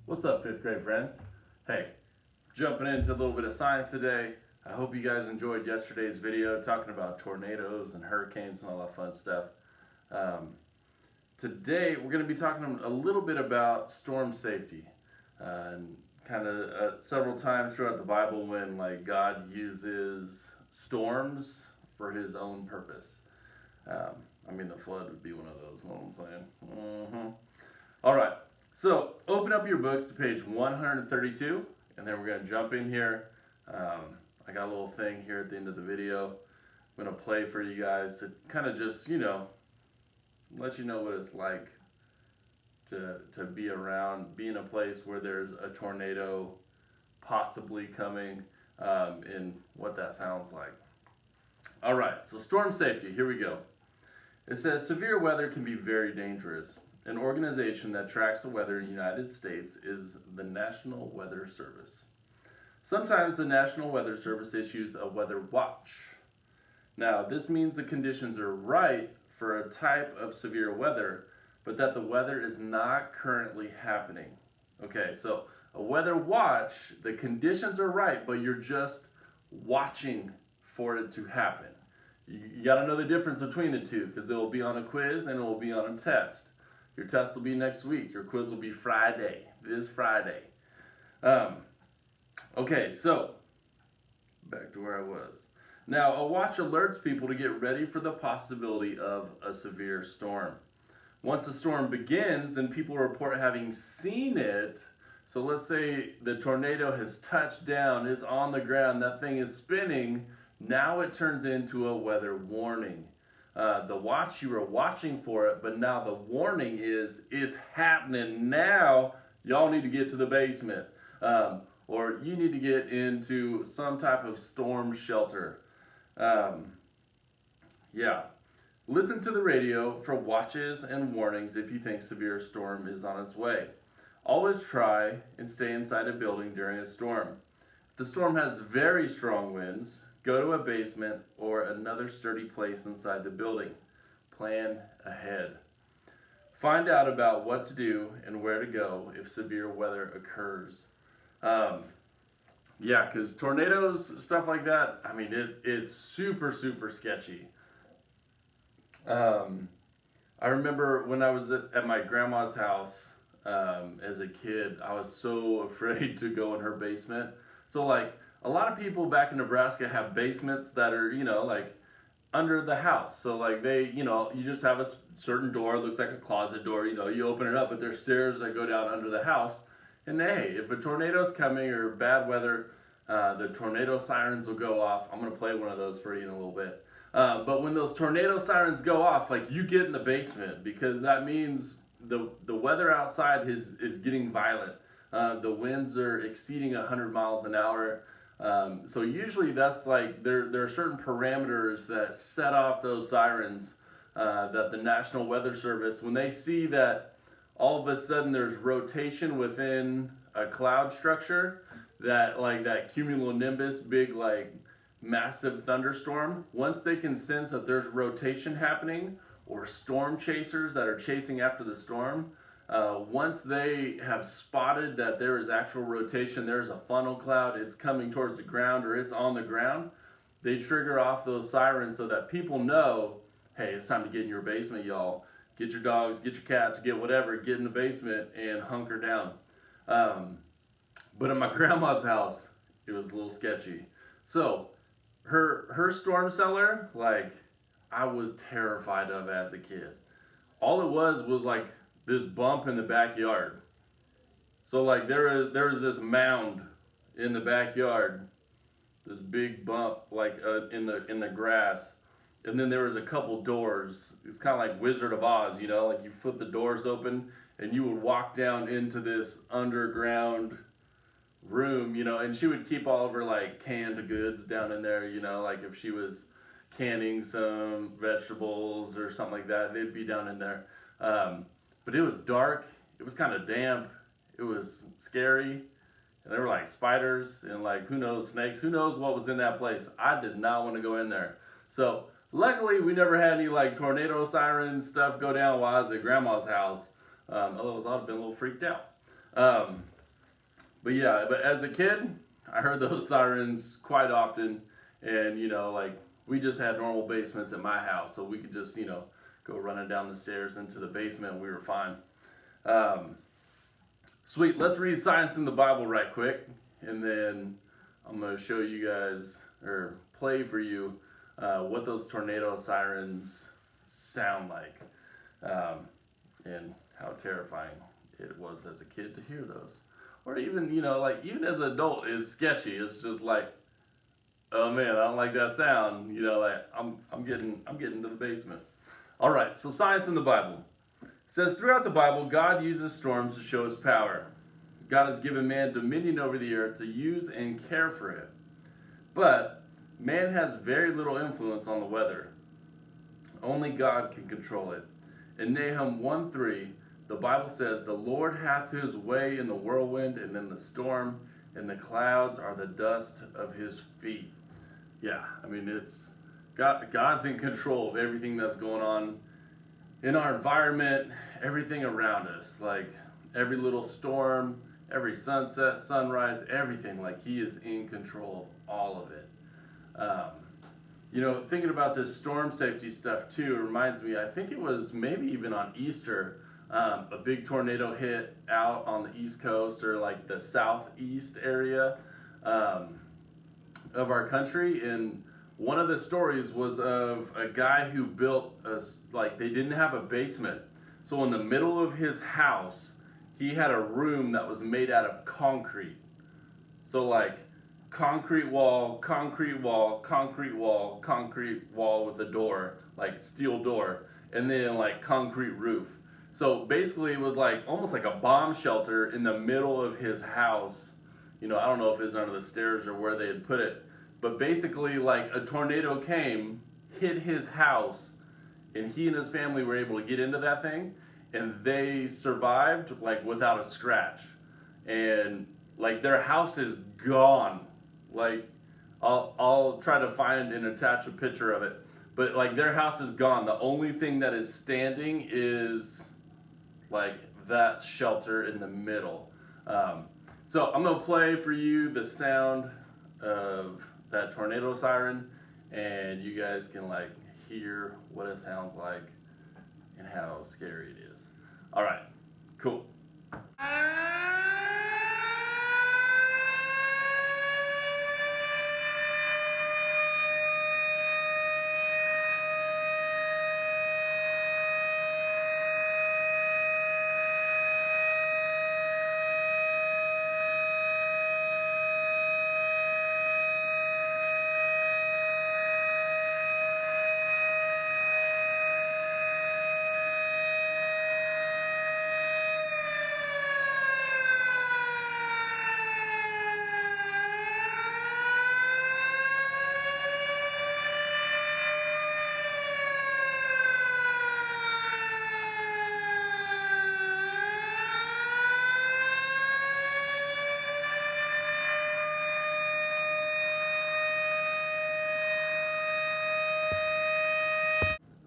What's up, fifth grade friends? Hey, jumping into a little bit of science today. I hope you guys enjoyed yesterday's video talking about tornadoes and hurricanes and all that fun stuff. Um, Today, we're going to be talking a little bit about storm safety. And kind of several times throughout the Bible when like God uses storms for his own purpose. Um, the flood would be one of those, you know what I'm saying? All right, so open up your books to page 132, and then we're going to jump in here. I got a little thing here at the end of the video. I'm going to play for you guys to kind of just, let you know what it's like to be be in a place where there's a tornado possibly coming, and what that sounds like. All right, so storm safety, here we go. It says severe weather can be very dangerous. An organization that tracks the weather in the United States is the National Weather Service. Sometimes the National Weather Service issues a weather watch. Now, this means the conditions are right for a type of severe weather, but that the weather is not currently happening. Okay, so a weather watch, the conditions are right, but you're just watching for it to happen. You got to know the difference between the two because it will be on a quiz and it will be on a test. Your test will be next week. Your quiz will be Friday, this Friday. Okay, so back to where I was. Now, a watch alerts people to get ready for the possibility of a severe storm. Once the storm begins and people report having seen it, so let's say the tornado has touched down, it's on the ground, that thing is spinning, now it turns into a weather warning. The watch, you were watching for it, but now the warning is happening now. Y'all need to get to the basement, or you need to get into some type of storm shelter. Yeah. Listen to the radio for watches and warnings if you think severe storm is on its way. Always try and stay inside a building during a storm. If the storm has very strong winds, go to a basement or another sturdy place inside the building. Plan ahead. Find out about what to do and where to go if severe weather occurs. Yeah, because tornadoes, stuff like that, it's super, super sketchy. I remember when I was at my grandma's house as a kid, I was so afraid to go in her basement. So, like, a lot of people back in Nebraska have basements that are, like under the house. So, like, you just have a certain door, it looks like a closet door, you open it up, but there's stairs that go down under the house. And hey, if a tornado's coming or bad weather, the tornado sirens will go off. I'm going to play one of those for you in a little bit. But when those tornado sirens go off, like, you get in the basement because that means the weather outside is getting violent. The winds are exceeding 100 miles an hour. So usually that's like, there are certain parameters that set off those sirens that the National Weather Service, when they see that all of a sudden there's rotation within a cloud structure, that like that cumulonimbus, big like massive thunderstorm, once they can sense that there's rotation happening or storm chasers that are chasing after the storm, once they have spotted that there is actual rotation, there's a funnel cloud, it's coming towards the ground or it's on the ground, they trigger off those sirens so that people know, hey, it's time to get in your basement, y'all. Get your dogs, get your cats, get whatever, get in the basement and hunker down. But at my grandma's house, it was a little sketchy. So her storm cellar, like, I was terrified of as a kid. All it was like this bump in the backyard. So like there was this mound in the backyard, this big bump like in the grass, and then there was a couple doors. It's kind of like Wizard of Oz, like you flip the doors open and you would walk down into this underground room, and she would keep all of her like canned goods down in there, like if she was canning some vegetables or something like that, they'd be down in there. But it was dark, it was kind of damp, it was scary, and there were like spiders and like, who knows, snakes, who knows what was in that place. I did not want to go in there. So luckily we never had any like tornado siren stuff go down while I was at grandma's house. Otherwise I'd have been a little freaked out. But yeah, but as a kid, I heard those sirens quite often, and like we just had normal basements at my house, so we could just go running down the stairs into the basement, and we were fine. Um, Sweet. Let's read science in the Bible right quick, and then I'm gonna show you guys or play for you what those tornado sirens sound like, um, and how terrifying it was as a kid to hear those. Or even like even as an adult, it's sketchy. It's just like, oh man, I don't like that sound. Like I'm getting to the basement. All right. So science in the Bible. It says throughout the Bible, God uses storms to show his power. God has given man dominion over the earth to use and care for it. But man has very little influence on the weather. Only God can control it. In Nahum 1:3, the Bible says, "The Lord hath his way in the whirlwind and in the storm, and the clouds are the dust of his feet." Yeah, I mean, God's in control of everything that's going on in our environment, everything around us. Like every little storm, every sunset, sunrise, everything. Like he is in control of all of it. Um, thinking about this storm safety stuff too reminds me, I think it was maybe even on Easter, a big tornado hit out on the East Coast or like the southeast area um, of our country. And one of the stories was of a guy who built like they didn't have a basement. So in the middle of his house, he had a room that was made out of concrete. So like concrete wall, concrete wall, concrete wall, concrete wall with a door, like steel door, and then like concrete roof. So basically it was like almost like a bomb shelter in the middle of his house. I don't know if it's under the stairs or where they had put it, but basically like a tornado came, hit his house, and he and his family were able to get into that thing, and they survived like without a scratch. And like their house is gone. Like I'll try to find and attach a picture of it. But like their house is gone. The only thing that is standing is like that shelter in the middle. So I'm gonna play for you the sound of that tornado siren, and you guys can like hear what it sounds like and how scary it is. All right, cool.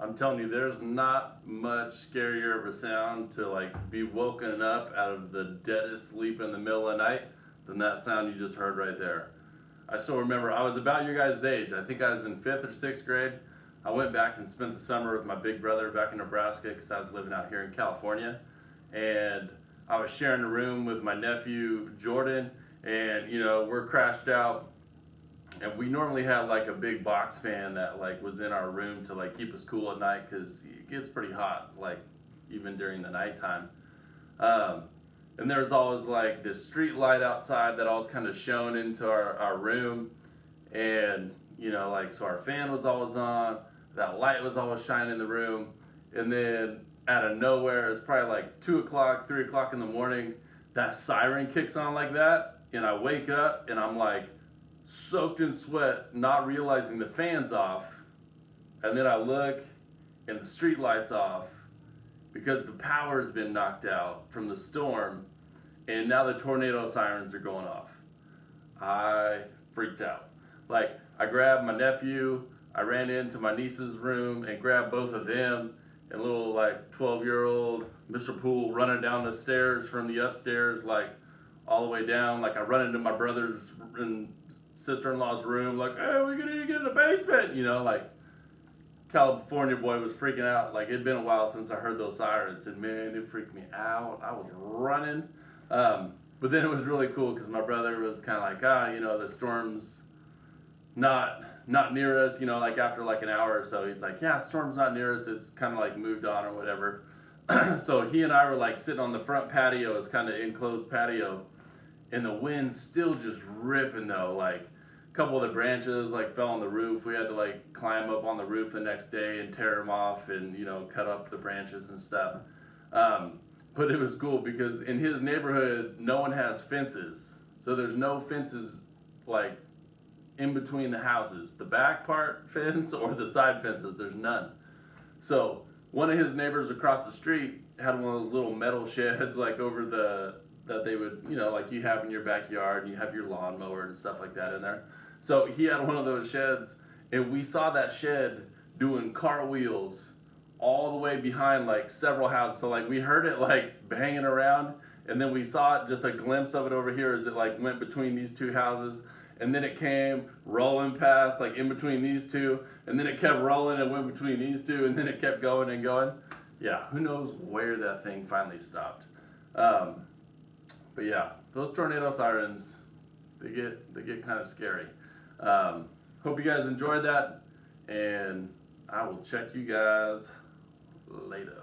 I'm telling you, there's not much scarier of a sound to like be woken up out of the deadest sleep in the middle of the night than that sound you just heard right there. I still remember I was about your guys' age. I think I was in 5th or 6th grade. I went back and spent the summer with my big brother back in Nebraska because I was living out here in California. And I was sharing a room with my nephew, Jordan, and we're crashed out, and we normally had like a big box fan that like was in our room to like keep us cool at night because it gets pretty hot like even during the nighttime. Um, and there's always like this street light outside that always kind of shone into our room, and like so our fan was always on, that light was always shining in the room, and then out of nowhere it's probably like 2 o'clock, 3 o'clock in the morning, that siren kicks on like that, and I wake up and I'm like soaked in sweat, not realizing the fan's off, and then I look and the street light's off because the power's been knocked out from the storm, and now the tornado sirens are going off. I freaked out. Like I grabbed my nephew, I ran into my niece's room and grabbed both of them, and little like 12-year-old Mr. Poole running down the stairs from the upstairs like all the way down. Like I run into my brother's and sister-in-law's room, like, hey, we gonna get in the basement, you know, like California boy was freaking out. Like it'd been a while since I heard those sirens, and man, it freaked me out. I was running, but then it was really cool because my brother was kind of like, you know, the storm's not near us, you know, like after like an hour or so, he's like, yeah, storm's not near us. It's kind of like moved on or whatever. So he and I were like sitting on the front patio, it's kind of enclosed patio, and the wind's still just ripping though. Like a couple of the branches like fell on the roof. We had to like climb up on the roof the next day and tear them off and, you know, cut up the branches and stuff. But it was cool because in his neighborhood, no one has fences. So there's no fences like in between the houses, the back part fence or the side fences, there's none. So one of his neighbors across the street had one of those little metal sheds like over that they would, you know, like you have in your backyard and you have your lawnmower and stuff like that in there. So he had one of those sheds and we saw that shed doing cartwheels all the way behind like several houses. So like we heard it like banging around and then we saw it, just a glimpse of it over here as it like went between these two houses. And then it came rolling past, like in between these two, and then it kept rolling and went between these two, and then it kept going and going. Yeah, who knows where that thing finally stopped. But yeah, those tornado sirens, they get kind of scary. Hope you guys enjoyed that, and I will check you guys later.